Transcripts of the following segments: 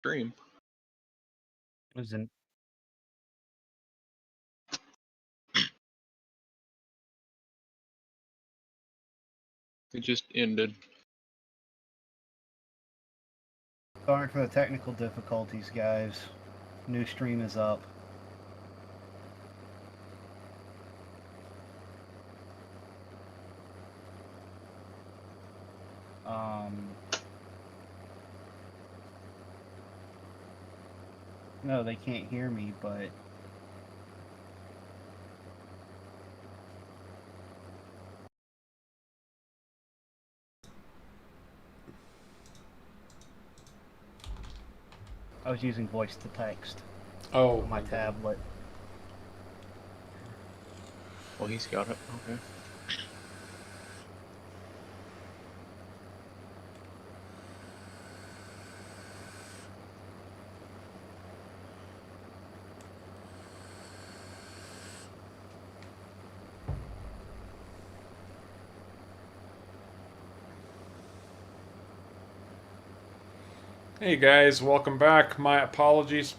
Stream. Isn't It just ended. sorry for the technical difficulties, guys. New stream is up. No, they can't hear me, but I was using voice to text Oh, on my tablet. Well, he's got it. Okay. Hey guys, welcome back. My apologies.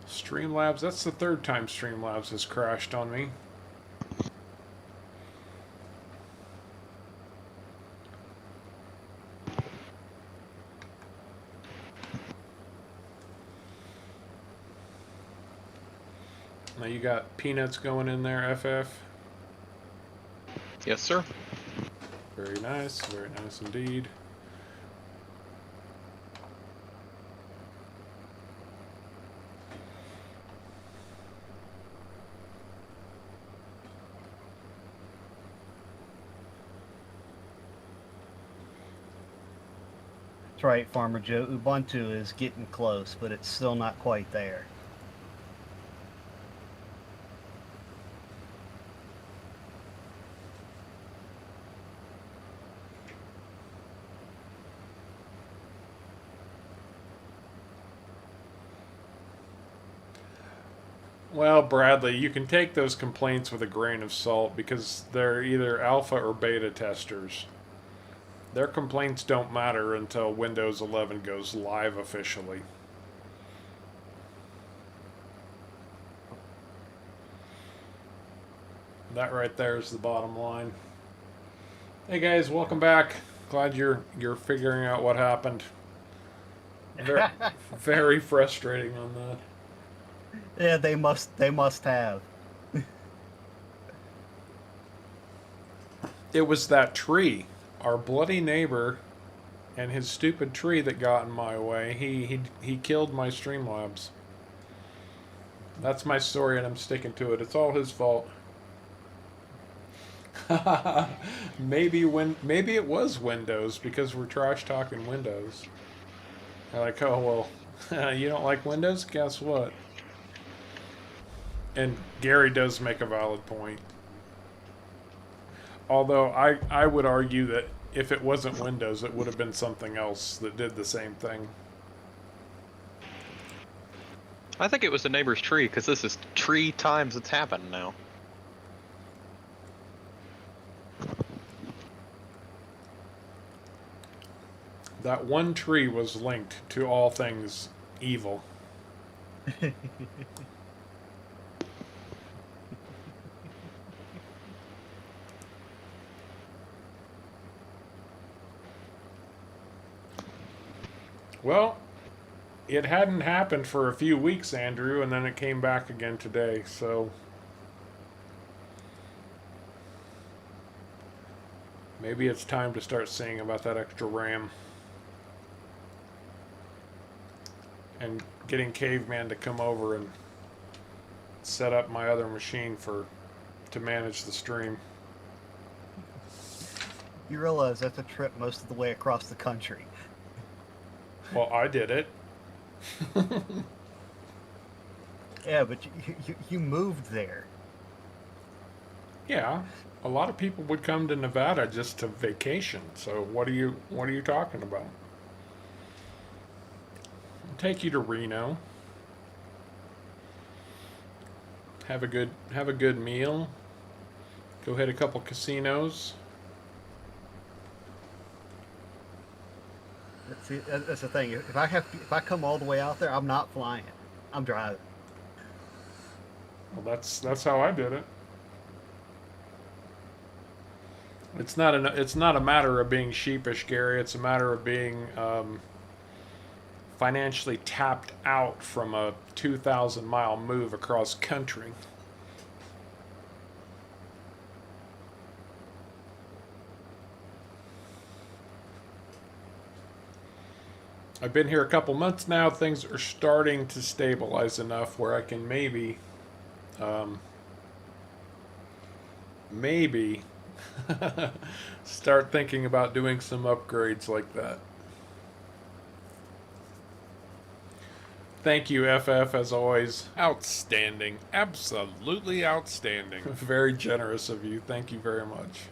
Streamlabs, that's the third time Streamlabs has crashed on me. Now you got peanuts going in there, FF. Yes, sir. Very nice indeed. That's right, Farmer Joe. Ubuntu is getting close, but it's still not quite there. Well, Bradley, you can take those complaints with a grain of salt because they're either alpha or beta testers. Their complaints don't matter until Windows 11 goes live officially. That right there is the bottom line. Hey guys, welcome back. Glad you're figuring out what happened. Very, very frustrating on that. Yeah, they must have. It was that tree, our bloody neighbor, and his stupid tree that got in my way. He killed my Streamlabs. That's my story, and I'm sticking to it. It's all his fault. maybe it was Windows because we're trash talking Windows. They're like, oh well, you don't like Windows? Guess what? And Gary does make a valid point. Although I would argue that if it wasn't Windows, it would have been something else that did the same thing. I think it was the neighbor's tree, because this is 3 times it's happened now. That one tree was linked to all things evil. Well, it hadn't happened for a few weeks, Andrew, and then it came back again today, so maybe it's time to start seeing about that extra RAM. And getting Caveman to come over and set up my other machine to manage the stream. You realize that's a trip most of the way across the country. Well, I did it. Yeah, but you moved there. Yeah, a lot of people would come to Nevada just to vacation. So what are you talking about? I'll take you to Reno. Have a good meal. Go hit a couple casinos. See, that's the thing. If I come all the way out there, I'm not flying. I'm driving. Well, that's how I did it. It's not a matter of being sheepish, Gary. It's a matter of being financially tapped out from a 2,000-mile move across country. I've been here a couple months now. Things are starting to stabilize enough where I can um, maybe start thinking about doing some upgrades like that. Thank you, FF, as always. Outstanding. Absolutely outstanding. Very generous of you. Thank you very much.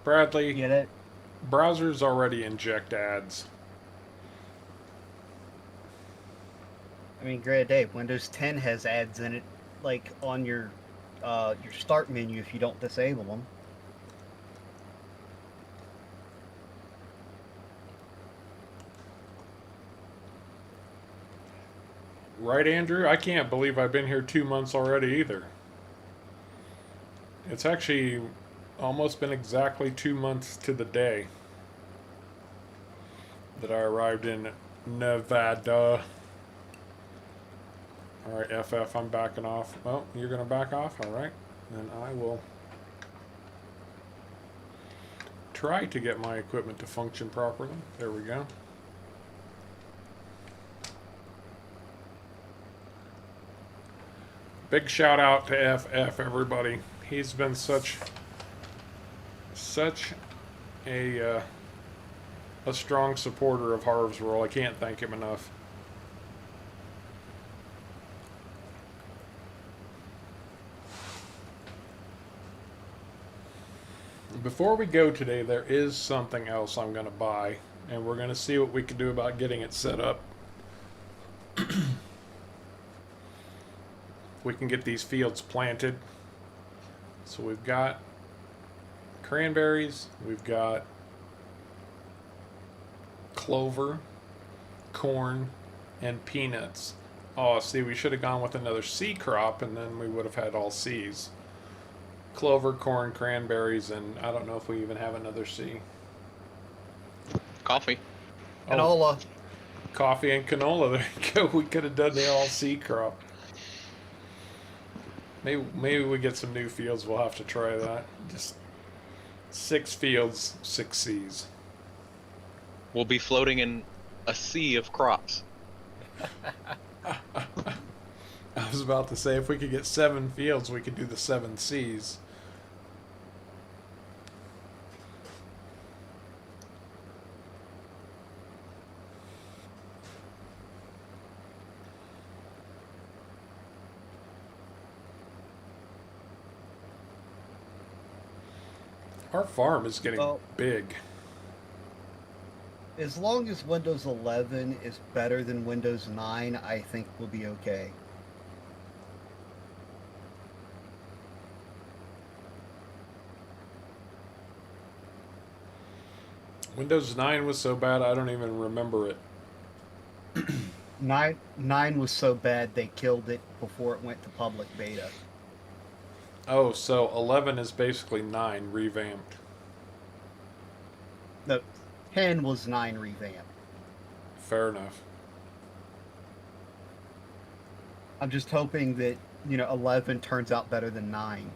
Bradley, Get it? browsers already inject ads. I mean, granted, Dave, Windows 10 has ads in it, like on your start menu if you don't disable them. Right, Andrew? I can't believe I've been here 2 months already either. It's actually almost been exactly 2 months to the day that I arrived in Nevada. Alright, FF, I'm backing off. Well, you're going to back off? Alright. Then I will try to get my equipment to function properly. There we go. Big shout out to FF, everybody. He's been such a strong supporter of Harv's World. I can't thank him enough. Before we go today, there is something else I'm going to buy, and we're going to see what we can do about getting it set up. We can get these fields planted. So we've got cranberries, we've got clover, corn, and peanuts. Oh, see, we should have gone with another C crop, and then we would have had all C's. Clover, corn, cranberries, and I don't know if we even have another C. Coffee. Canola. Coffee and canola. There you go. We could have done the all C crop. Maybe we get some new fields. We'll have to try that. Just 6 fields, 6 C's. We'll be floating in a sea of crops. I was about to say, if we could get 7 fields, we could do the 7 C's. Our farm is getting big. As long as Windows 11 is better than Windows 9, I think we'll be okay. Windows 9 was so bad, I don't even remember it. 9 was so bad they killed it before it went to public beta. Oh, so 11 is basically 9 revamped. No, 10 was 9 revamped. Fair enough. I'm just hoping that, 11 turns out better than 9.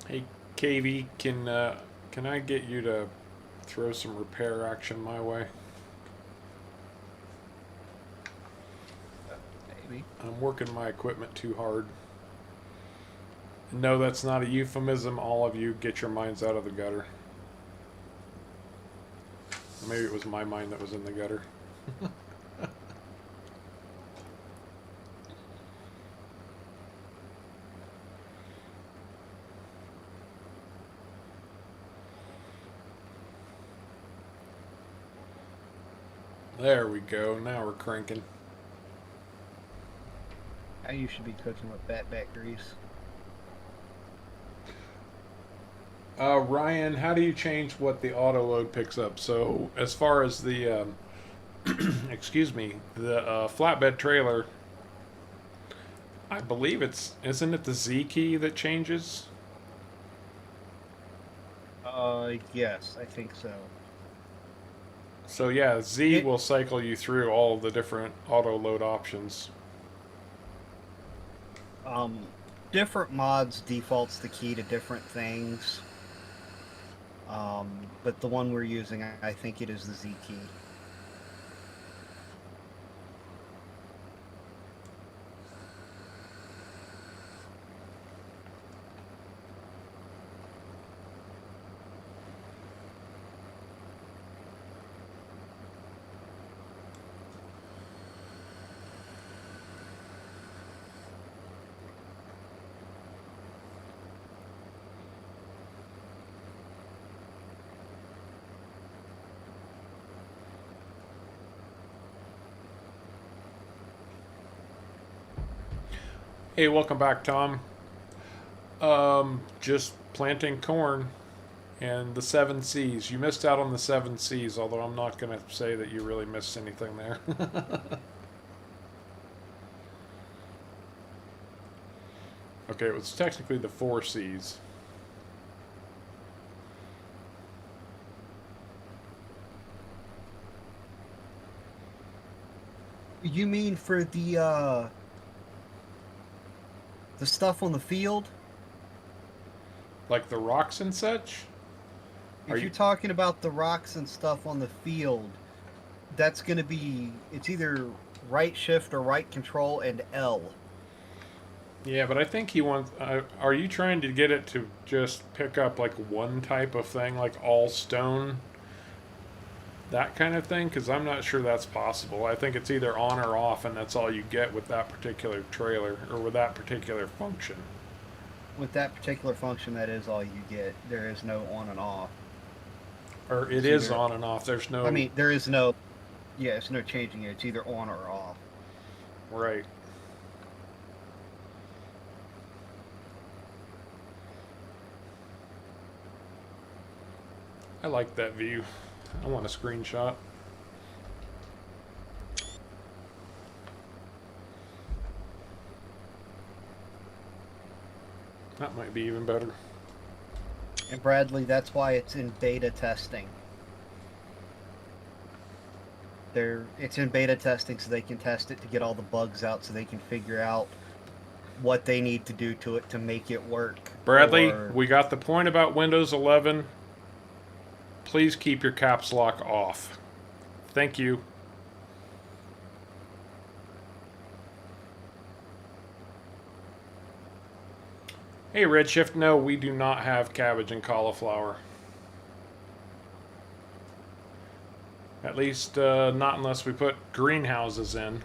Hey, KV, can I get you to throw some repair action my way? Maybe. I'm working my equipment too hard. No, that's not a euphemism. All of you, get your minds out of the gutter. Maybe it was my mind that was in the gutter. There we go. Now we're cranking. Now you should be cooking with back grease. Ryan, how do you change what the auto load picks up? So as far as the excuse me, the flatbed trailer, I believe isn't it the Z key that changes? Yes, I think so. So yeah, Z It, will cycle you through all of the different auto load options. um, different mods defaults the key to different things. But the one we're using, I think it is the Z key. Hey, welcome back, Tom. Just planting corn and the 7 Cs. You missed out on the 7 Cs, although I'm not going to say that you really missed anything there. Okay, it was technically the 4 Cs. You mean for the stuff on the field? Like the rocks and such? If you're talking about the rocks and stuff on the field, that's going to be, it's either right shift or right control and L. Yeah, but I think he wants. Are you trying to get it to just pick up like one type of thing, like all stone? That kind of thing? Because I'm not sure that's possible. I think it's either on or off, and that's all you get with that particular trailer or with that particular function. With that particular function, that is all you get. There is no on and off. Or it It's is either, on and off. There's no. I mean, there is no, yeah, it's no changing it. It's either on or off. Right. I like that view. I want a screenshot. That might be even better. And Bradley, that's why it's in beta testing. It's in beta testing so they can test it to get all the bugs out so they can figure out what they need to do to it to make it work. Bradley, we got the point about Windows 11. Please keep your caps lock off. Thank you. Hey, Redshift, no, we do not have cabbage and cauliflower. At least not unless we put greenhouses in.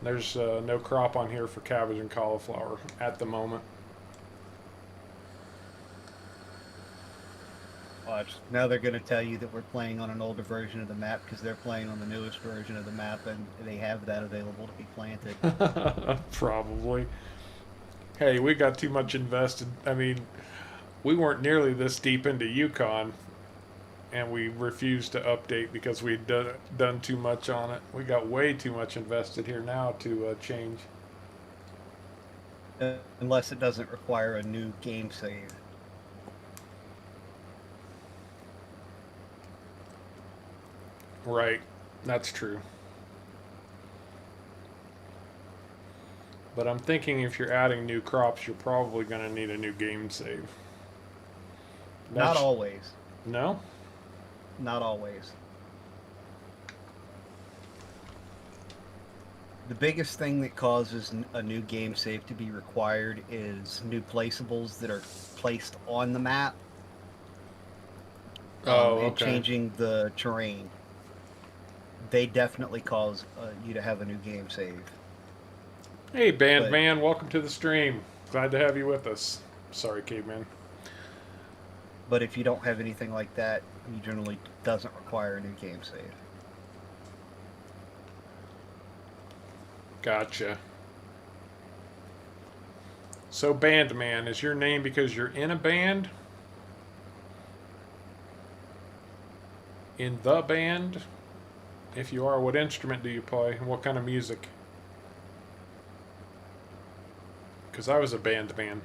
There's no crop on here for cabbage and cauliflower at the moment. Watch. Now they're going to tell you that we're playing on an older version of the map because they're playing on the newest version of the map and they have that available to be planted. Probably. Hey, we got too much invested. I mean, we weren't nearly this deep into Yukon, and we refused to update because we'd done too much on it. We got way too much invested here now to change. Unless it doesn't require a new game save. Right, that's true. But I'm thinking if you're adding new crops, you're probably going to need a new game save. Not always. No? Not always. The biggest thing that causes a new game save to be required is new placeables that are placed on the map. Okay. And changing the terrain. They definitely cause you to have a new game save. Hey, Man, welcome to the stream. Glad to have you with us. Sorry, Caveman. But if you don't have anything like that, you generally doesn't require a new game save. Gotcha. So, Bandman, is your name because you're in a band? In the band? If you are, what instrument do you play? And what kind of music? Because I was a band man.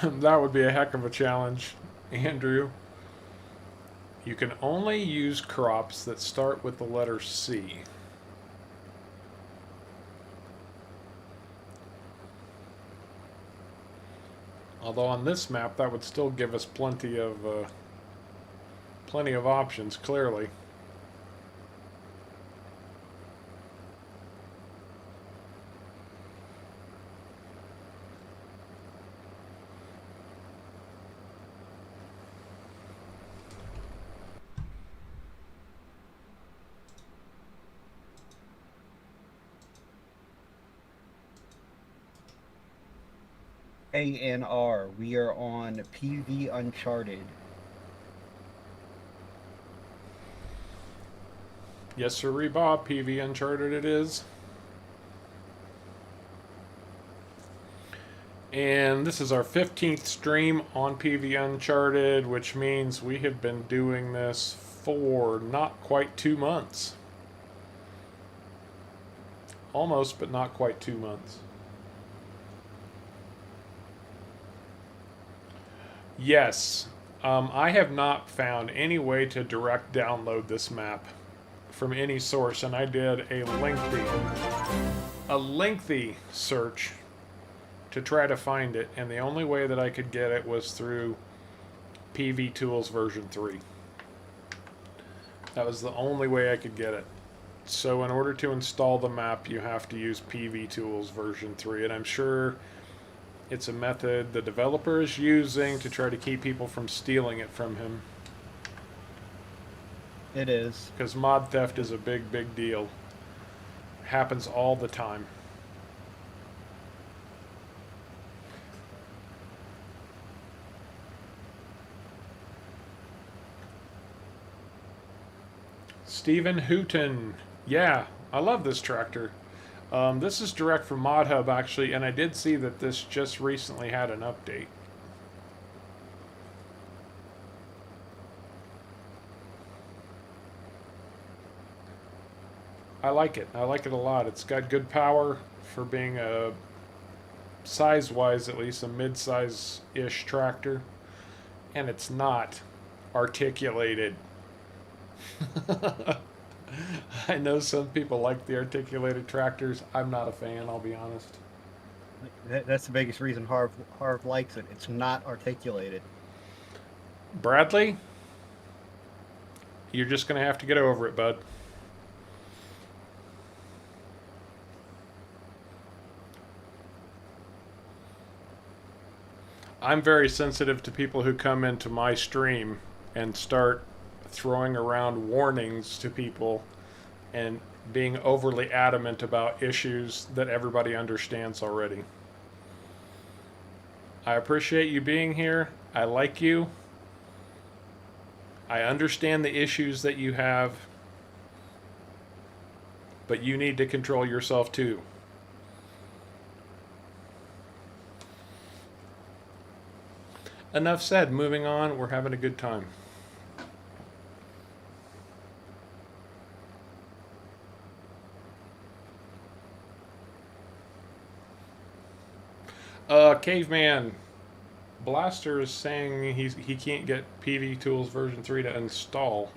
That would be a heck of a challenge, Andrew. You can only use crops that start with the letter C. Although on this map, that would still give us plenty of options, clearly. ANR. We are on PV Uncharted. Yes, sir, Bob. PV Uncharted it is. And this is our 15th stream on PV Uncharted, which means we have been doing this for not quite 2 months. Almost, but not quite 2 months. Yes, I have not found any way to direct download this map from any source, and I did a lengthy search to try to find it, and the only way that I could get it was through PV Tools version 3. That was the only way I could get it. So in order to install the map, you have to use PV Tools version 3, and I'm sure it's a method the developer is using to try to keep people from stealing it from him. It is. Because mod theft is a big, big deal. Happens all the time. Stephen Hooton. Yeah, I love this tractor. This is direct from ModHub, actually, and I did see that this just recently had an update. I like it. I like it a lot. It's got good power for being a, size-wise at least, a mid-size-ish tractor. And it's not articulated. I know some people like the articulated tractors. I'm not a fan, I'll be honest. That's the biggest reason Harv likes it. It's not articulated. Bradley, you're just going to have to get over it, bud. I'm very sensitive to people who come into my stream and start throwing around warnings to people and being overly adamant about issues that everybody understands already. I appreciate you being here. I like you. I understand the issues that you have, but you need to control yourself too. Enough said. Moving on. We're having a good time. Caveman Blaster is saying he can't get PV Tools version 3 to install.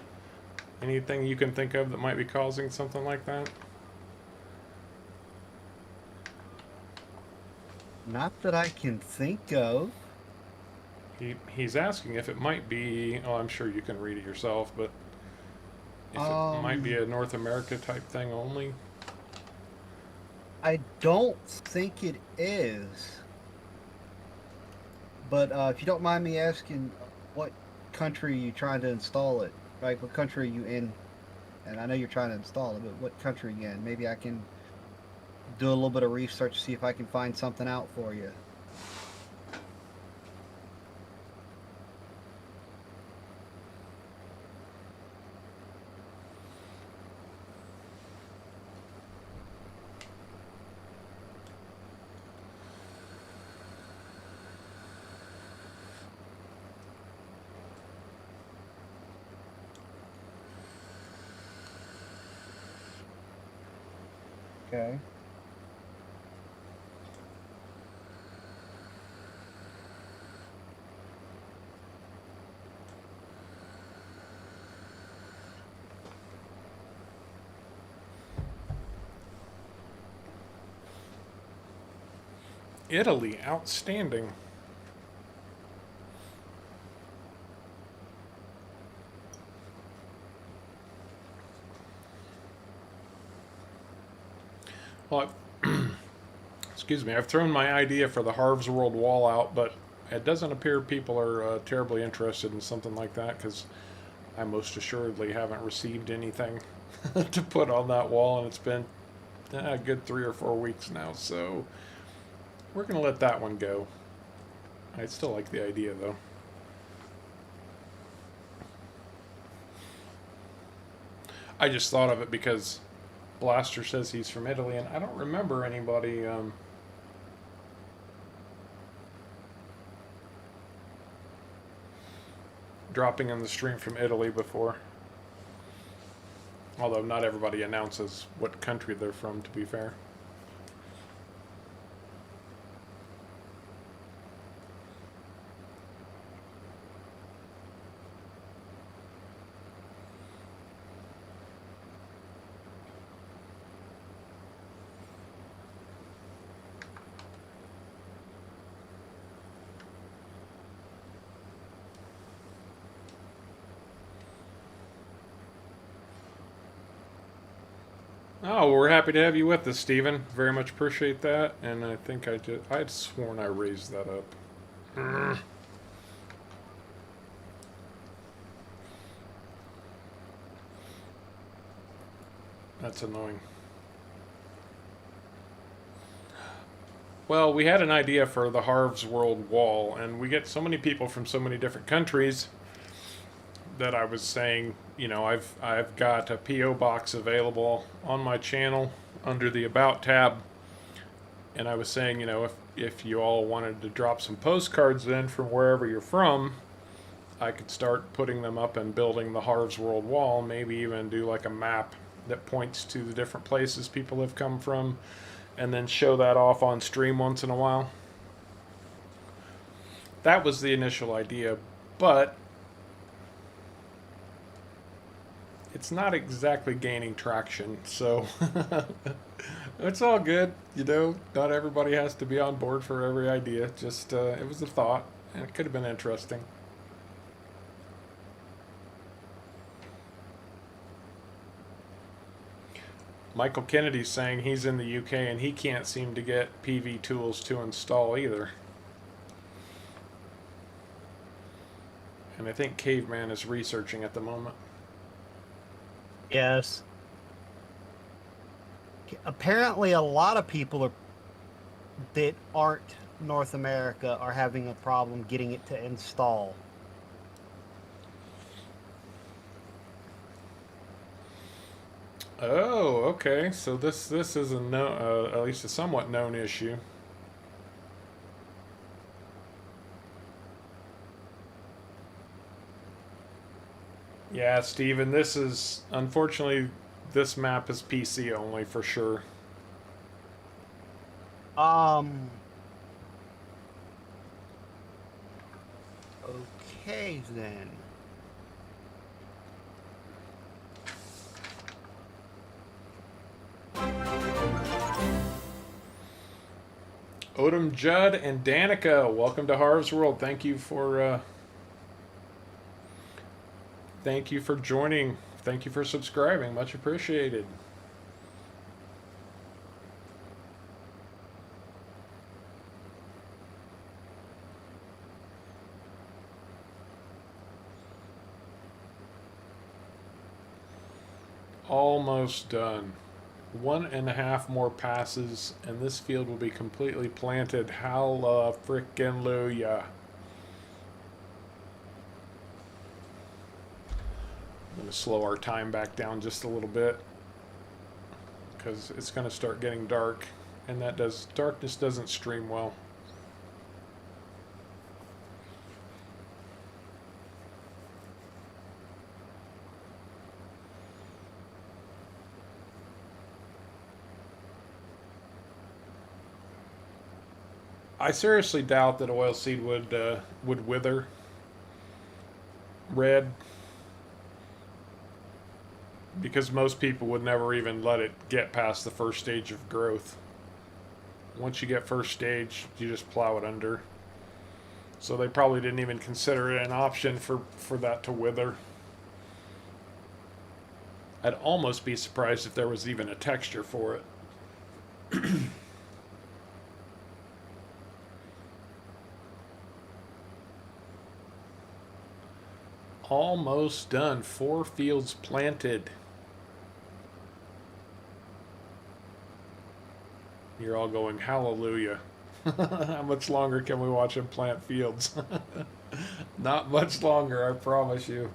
Anything you can think of that might be causing something like that? Not that I can think of. He's asking if it might be, oh, I'm sure you can read it yourself, but if it might be a North America type thing only. I don't think it is. But if you don't mind me asking, what country are you trying to install it? Like, what country are you in? And I know you're trying to install it, but what country are you in? Maybe I can do a little bit of research to see if I can find something out for you. Okay. Italy, outstanding. Well, excuse me, I've thrown my idea for the Harv's World Wall out, but it doesn't appear people are terribly interested in something like that because I most assuredly haven't received anything to put on that wall, and it's been a good 3 or 4 weeks now, so we're going to let that one go. I still like the idea, though. I just thought of it because Blaster says he's from Italy, and I don't remember anybody dropping in the stream from Italy before. Although not everybody announces what country they're from, to be fair. Oh, we're happy to have you with us, Stephen. Very much appreciate that. And I think I had sworn I raised that up. That's annoying. Well, we had an idea for the Harv's World Wall, and we get so many people from so many different countries that I was saying, you know, I've got a PO box available on my channel under the About tab, and I was saying, you know, if you all wanted to drop some postcards in from wherever you're from, I could start putting them up and building the Harv's World Wall, maybe even do like a map that points to the different places people have come from, and then show that off on stream once in a while. That was the initial idea, but it's not exactly gaining traction, so it's all good, you know. Not everybody has to be on board for every idea. Just it was a thought, and it could have been interesting. Michael Kennedy's saying he's in the UK and he can't seem to get PV tools to install either. And I think Caveman is researching at the moment. Yes. Apparently, a lot of people that aren't North America are having a problem getting it to install. Oh, okay. So this is a at least a somewhat known issue. Yeah, Steven, this is unfortunately this map is PC only for sure. Okay then. Odom, Judd, and Danica, welcome to Harv's World. Thank you for joining. Thank you for subscribing. Much appreciated. Almost done. 1.5 more passes, and this field will be completely planted. Hallelujah. I'm going to slow our time back down just a little bit because it's going to start getting dark, and darkness doesn't stream well. I seriously doubt that oilseed would wither red, because most people would never even let it get past the first stage of growth. Once you get first stage, you just plow it under. So they probably didn't even consider it an option for that to wither. I'd almost be surprised if there was even a texture for it. Almost done. 4 fields planted. You're all going, hallelujah. How much longer can we watch him plant fields? Not much longer, I promise you.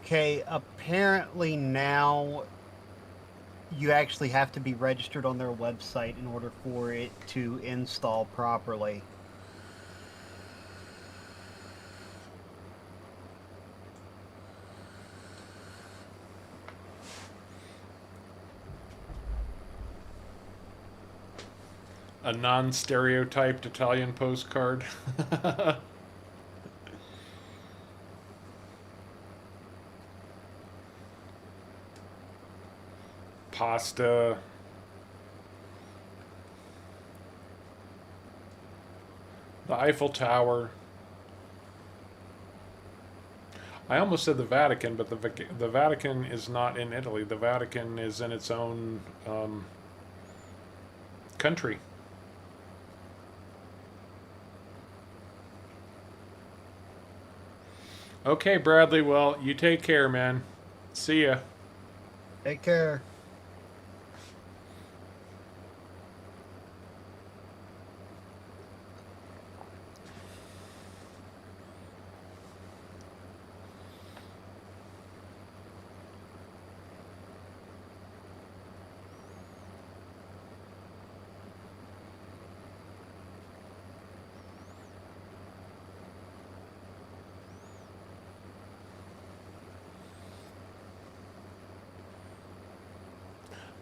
Okay, apparently now you actually have to be registered on their website in order for it to install properly. A non-stereotyped Italian postcard. Pasta. The Eiffel Tower. I almost said the Vatican, but the Vatican is not in Italy. The Vatican is in its own country. Okay, Bradley. Well, you take care, man. See ya. Take care.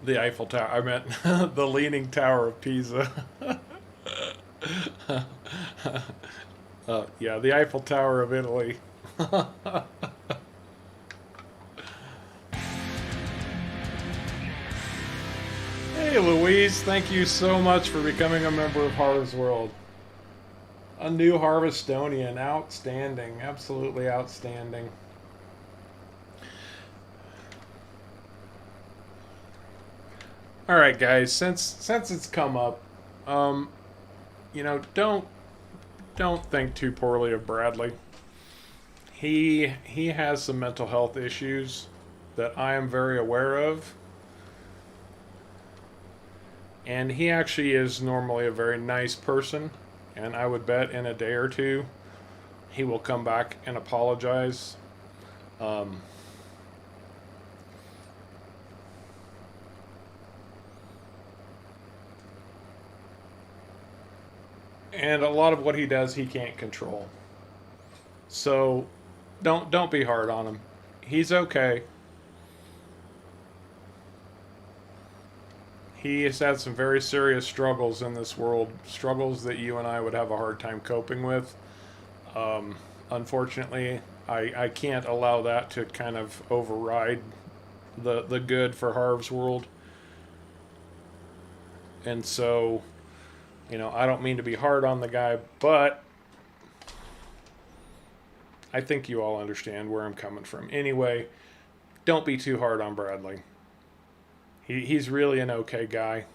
The Eiffel Tower. I meant the Leaning Tower of Pisa. Yeah, the Eiffel Tower of Italy. Hey, Louise, thank you so much for becoming a member of Harvest World. A new Harvestonian. Outstanding. Absolutely outstanding. All right, guys. Since it's come up, you know, don't think too poorly of Bradley. He has some mental health issues that I am very aware of, and he actually is normally a very nice person. And I would bet in a day or two, he will come back and apologize. And a lot of what he does, he can't control. So, don't be hard on him. He's okay. He has had some very serious struggles in this world, struggles that you and I would have a hard time coping with. Unfortunately, I can't allow that to kind of override the good for Harv's world. And so, you know, I don't mean to be hard on the guy, but I think you all understand where I'm coming from. Anyway, don't be too hard on Bradley. He's really an okay guy.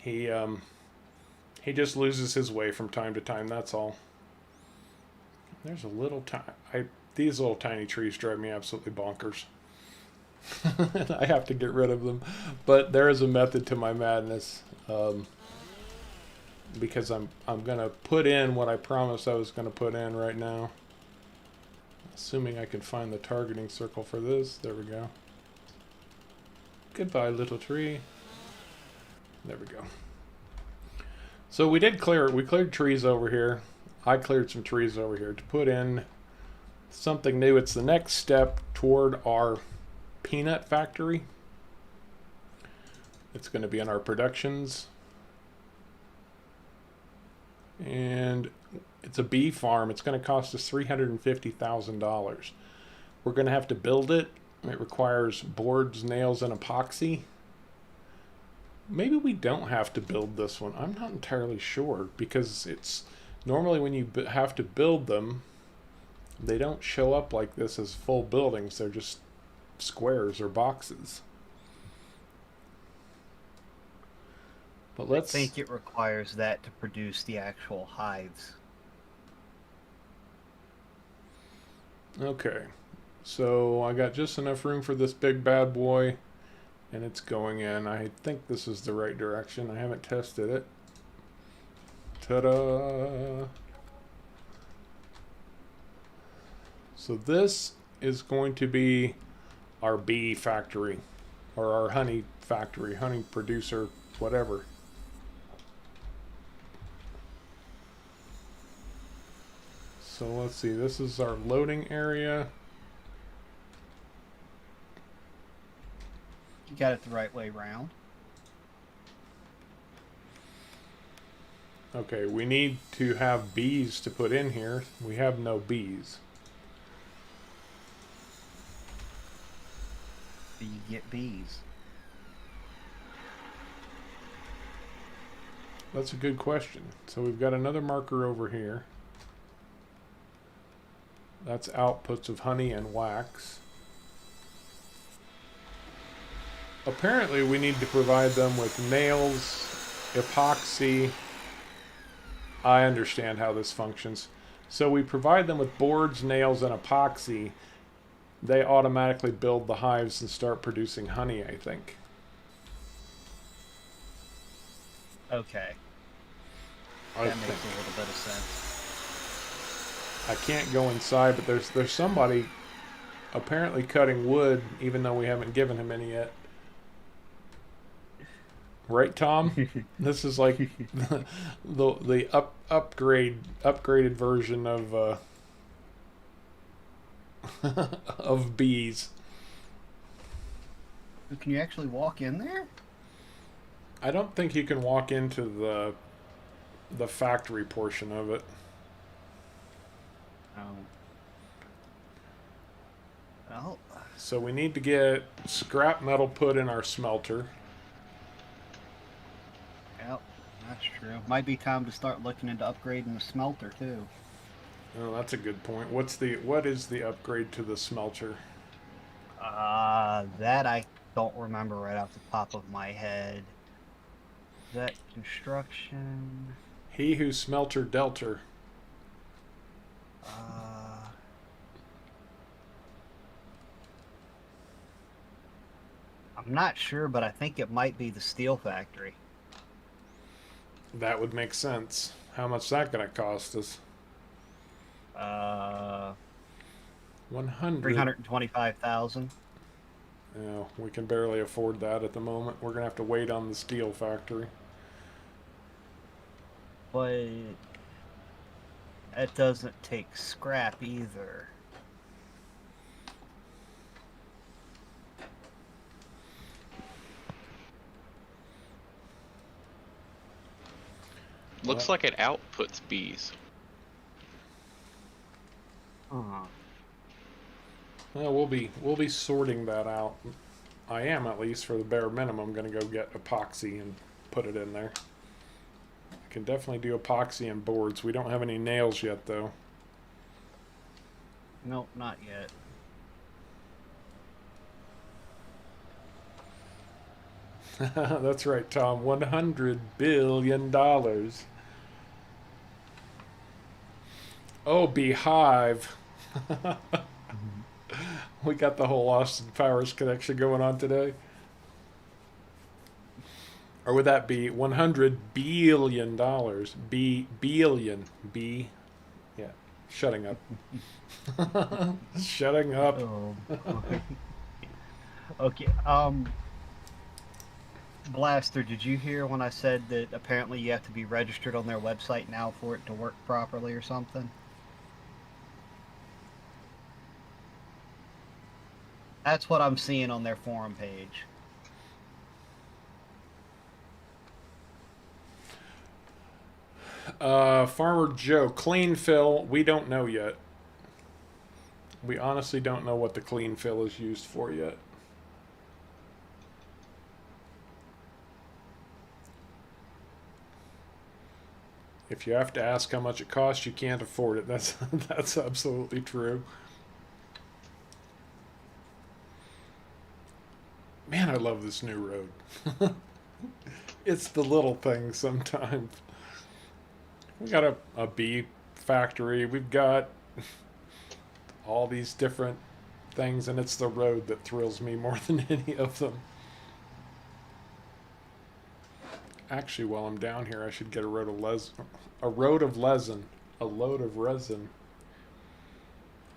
He just loses his way from time to time. That's all. There's a little these little tiny trees drive me absolutely bonkers. I have to get rid of them, but there is a method to my madness. Because I'm gonna put in what I promised I was gonna put in right now. Assuming I can find the targeting circle for this. There we go. Goodbye, little tree. There we go. So we did clear. We cleared trees over here. I cleared some trees over here to put in something new. It's the next step toward our peanut factory. It's going to be in our productions. And it's a bee farm. It's going to cost us $350,000. We're going to have to build it. It requires boards, nails, and epoxy. Maybe we don't have to build this one. I'm not entirely sure, because it's normally when you have to build them, they don't show up like this as full buildings. They're just squares or boxes. But I think it requires that to produce the actual hives. Okay, so I got just enough room for this big bad boy, and it's going in. I think this is the right direction. I haven't tested it. Ta-da! So this is going to be our bee factory, or our honey factory, honey producer, whatever. So let's see, this is our loading area. You got it the right way round. Okay, we need to have bees to put in here. We have no bees. So you get bees. That's a good question. So we've got another marker over here. That's outputs of honey and wax. Apparently we need to provide them with nails, epoxy. I understand how this functions. So we provide them with boards, nails, and epoxy. They automatically build the hives and start producing honey, I think. Okay. That makes a little bit of sense. I can't go inside, but there's somebody apparently cutting wood, even though we haven't given him any yet. Right, Tom? This is like the upgraded version of of bees. Can you actually walk in there? I don't think you can walk into the factory portion of it. Oh. Well. So we need to get scrap metal put in our smelter. Yep, that's true. Might be time to start looking into upgrading the smelter too. Oh, that's a good point. What is the upgrade to the smelter? That I don't remember right off the top of my head. Is that construction? He who smelter delter. I'm not sure, but I think it might be the steel factory. That would make sense. How much that gonna cost us? 325,000. Yeah, we can barely afford that at the moment. We're gonna have to wait on the steel factory. But that doesn't take scrap either. Looks like it outputs bees. Uh-huh. Well, we'll be sorting that out. I am, at least for the bare minimum, going to go get epoxy and put it in there. I can definitely do epoxy and boards. We don't have any nails yet, though. Nope, not yet. That's right, Tom. $100 billion. Oh, Beehive. We got the whole Austin Powers connection going on today. Or would that be $100 billion? Billion. B. Yeah. Shutting up. Shutting up. Oh, boy. Okay. Blaster, did you hear when I said that apparently you have to be registered on their website now for it to work properly or something? That's what I'm seeing on their forum page. Farmer Joe, clean fill, we don't know yet. We honestly don't know what the clean fill is used for yet. If you have to ask how much it costs, you can't afford it. That's absolutely true. Man, I love this new road. It's the little things sometimes. We got a bee factory. We've got all these different things, and it's the road that thrills me more than any of them. Actually, while I'm down here, I should get a load of resin,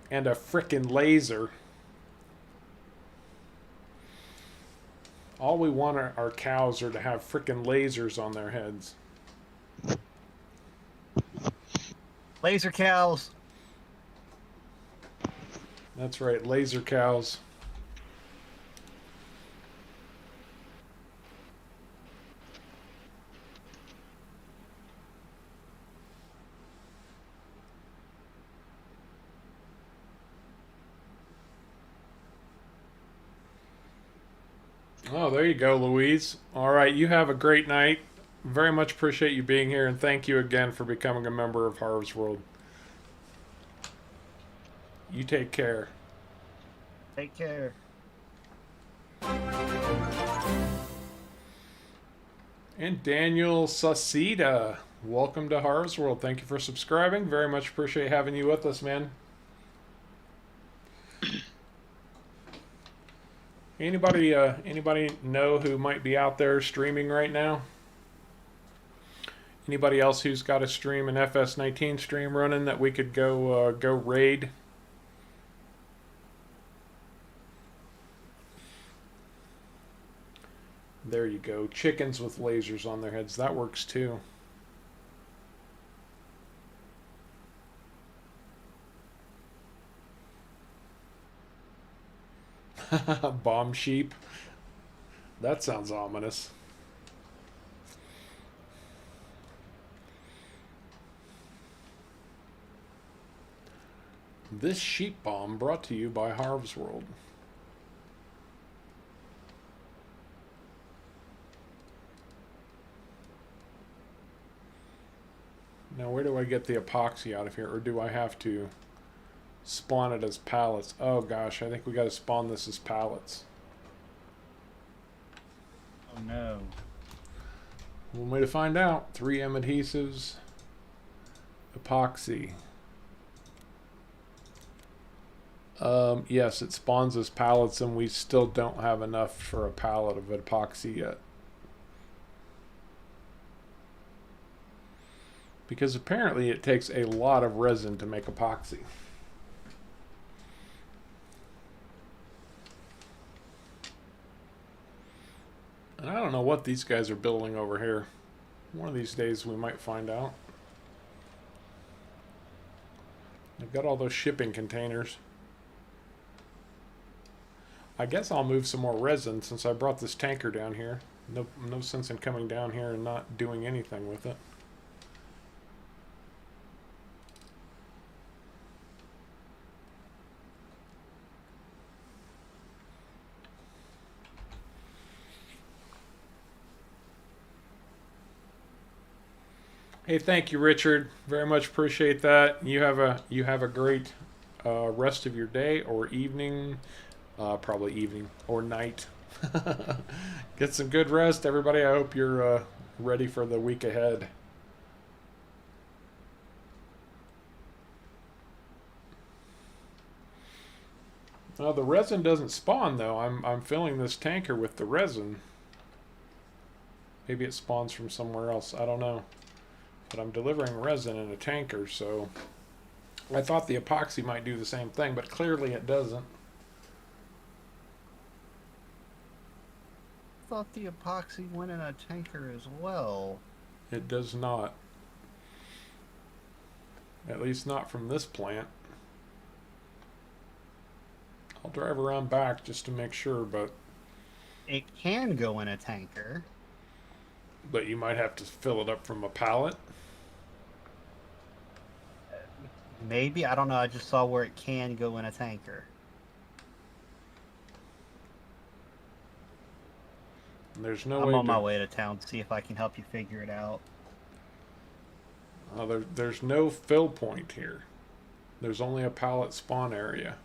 and a frickin' laser. All we want our cows are to have frickin' lasers on their heads. Laser cows. That's right, laser cows. Oh, there you go, Louise. All right, you have a great night. Very much appreciate you being here, and thank you again for becoming a member of Harv's World. You take care. Take care. And Daniel Sasita, welcome to Harv's World. Thank you for subscribing. Very much appreciate having you with us, man. Anybody know who might be out there streaming right now? Anybody else who's got a stream, an FS19 stream running that we could go raid? There you go. Chickens with lasers on their heads. That works too. Bomb sheep. That sounds ominous. This sheep bomb brought to you by Harv's World. Now, where do I get the epoxy out of here? Or do I have to spawn it as pallets? Oh gosh, I think we got to spawn this as pallets. Oh no. One way to find out. 3M adhesives, epoxy. Yes, it spawns as pallets, and we still don't have enough for a pallet of epoxy yet. Because apparently it takes a lot of resin to make epoxy. And I don't know what these guys are building over here. One of these days we might find out. They've got all those shipping containers. I guess I'll move some more resin since I brought this tanker down here. No sense in coming down here and not doing anything with it. Hey, thank you, Richard. Very much appreciate that. You have a great rest of your day or evening, probably evening or night. Get some good rest, everybody. I hope you're ready for the week ahead. The resin doesn't spawn though. I'm filling this tanker with the resin. Maybe it spawns from somewhere else. I don't know. But I'm delivering resin in a tanker, so I thought the epoxy might do the same thing, but clearly it doesn't. I thought the epoxy went in a tanker as well. It does not. At least not from this plant. I'll drive around back just to make sure, but It can go in a tanker. you might have to fill it up from a pallet. Maybe, I don't know. I just saw where it can go in a tanker. And there's no I'm way on my to, way to town to see if I can help you figure it out. there's no fill point here. There's only a pallet spawn area.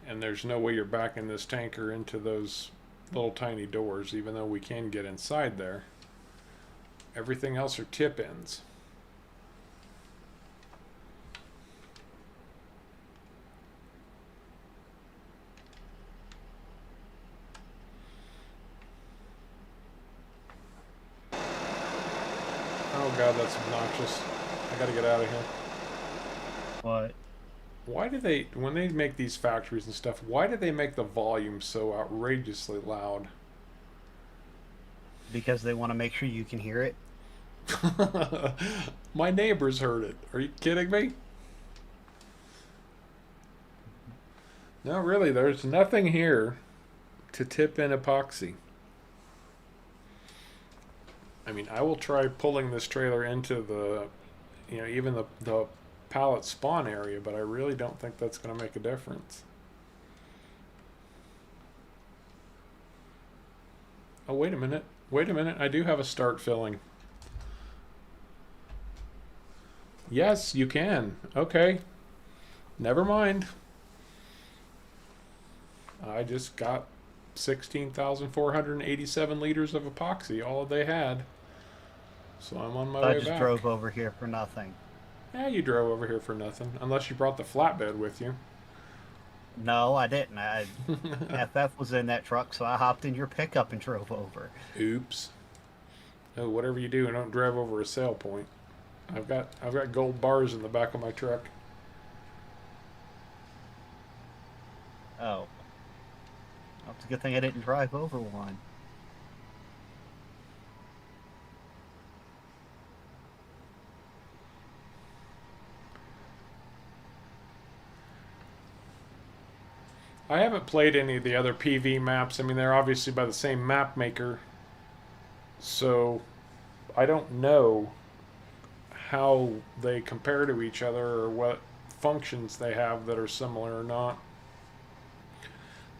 And there's no way you're backing this tanker into those little tiny doors, even though we can get inside there. Everything else are tip ins. Oh god, that's obnoxious. I gotta get out of here. What? Why do they, when they make these factories and stuff, why do they make the volume so outrageously loud? Because they want to make sure you can hear it. My neighbors heard it. Are you kidding me? No, really, there's nothing here to tip in epoxy. I mean, I will try pulling this trailer into the, even the pallet spawn area, but I really don't think that's going to make a difference. Oh, wait a minute. Wait a minute. I do have a start filling. Yes, you can. Okay. Never mind. I just got 16,487 liters of epoxy, all they had. So I'm on my way I back. just drove over here for nothing. Yeah, you drove over here for nothing. Unless you brought the flatbed with you. No, I didn't. FF was in that truck, so I hopped in your pickup and drove over. Oops. Oh, whatever you do, don't drive over a sale point. I've got gold bars in the back of my truck. Oh. It's a good thing I didn't drive over one. I haven't played any of the other PV maps. I mean, they're obviously by the same map maker. So, I don't know how they compare to each other or what functions they have that are similar or not.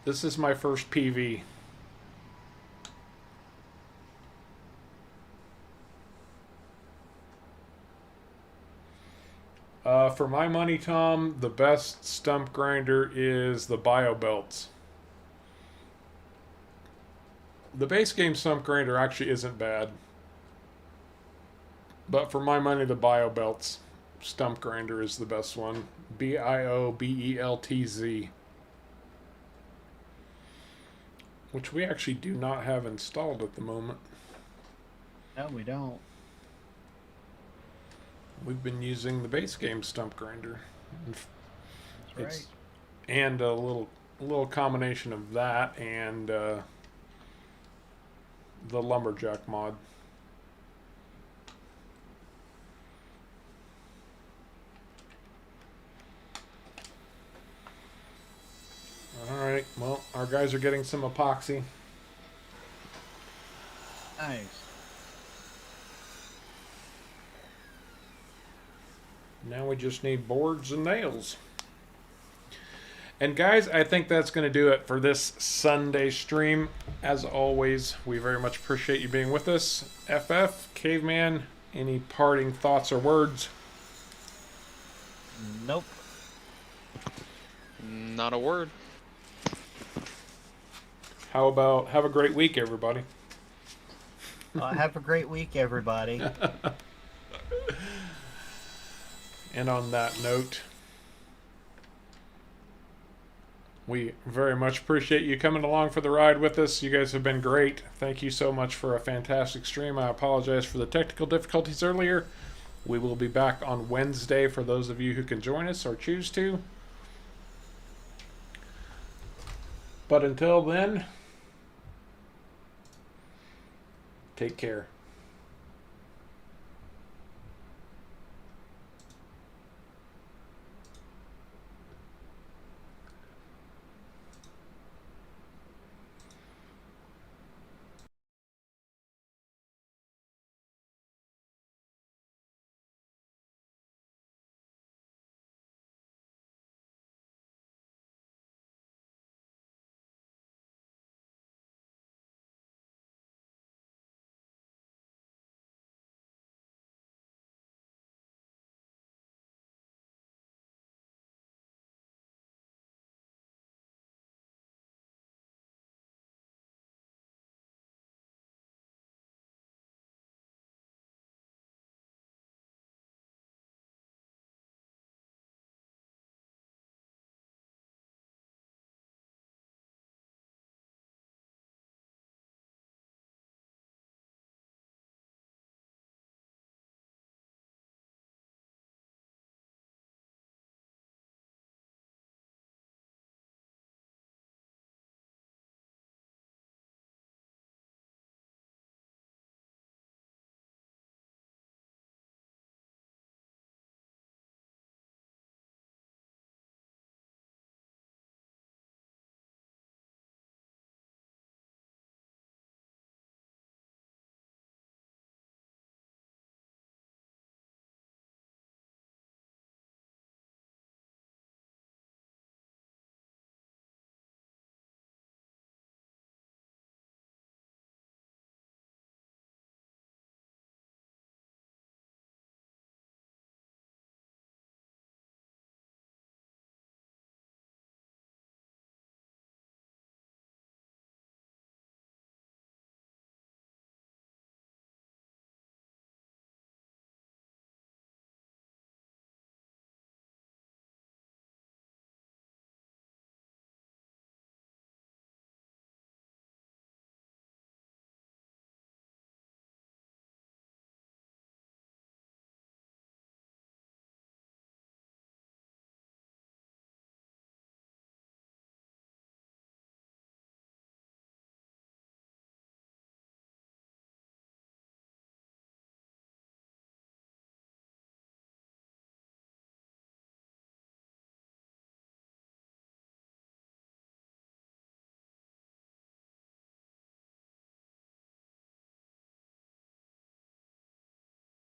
This is my first PV. For my money, Tom, the best stump grinder is the Bio Belts. The base game stump grinder actually isn't bad. But for my money, the Bio Belts stump grinder is the best one. BIOBELTZ. Which we actually do not have installed at the moment. No, we don't. We've been using the base game stump grinder. That's right. And a little combination of that and the lumberjack mod. Alright, well, our guys are getting some epoxy. Nice. Now we just need boards and nails. And guys, I think that's going to do it for this Sunday stream. As always, we very much appreciate you being with us. FF, Caveman, any parting thoughts or words? Nope. Not a word. how about have a great week, everybody? Have a great week, everybody. And on that note, we very much appreciate you coming along for the ride with us. You guys have been great. Thank you so much for a fantastic stream. I apologize for the technical difficulties earlier. We will be back on Wednesday for those of you who can join us or choose to. But until then, take care.